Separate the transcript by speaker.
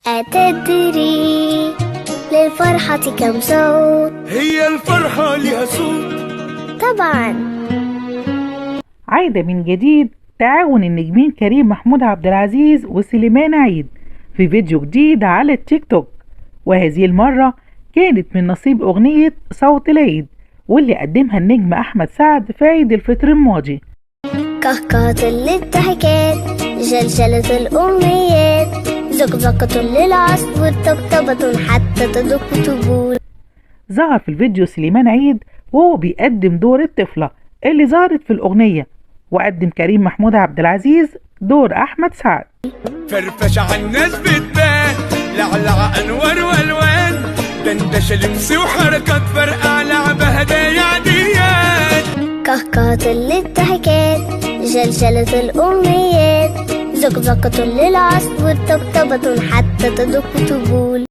Speaker 1: أتدري للفرحة كم صوت؟
Speaker 2: هي الفرحة لها صوت
Speaker 1: طبعا.
Speaker 3: عايدة من جديد تعاون النجمين كريم محمود عبد العزيز وسليمان عيد في فيديو جديد على التيك توك، وهذه المرة كانت من نصيب أغنية صوت العيد واللي قدمها النجم أحمد سعد في عيد الفطر الماضي.
Speaker 1: كهكهة للضحكات، جلجلة الأمنيات، زقزقة للعصفور، طبطبة حتى تدق طبول.
Speaker 3: ظهر في الفيديو سليمان عيد وهو بيقدم دور الطفلة اللي ظهرت في الأغنية، وقدم كريم محمود عبد العزيز دور أحمد سعد.
Speaker 2: فرفش على الناس بتبان، لعلع أنوار والوان، دندش لبس وحركات فرقع لعبة هدايا عاديات.
Speaker 1: كهكهة للضحكات، جلجلة الأمنيات، زقزقة للعصفور، طبطبة حتى تدق طبول.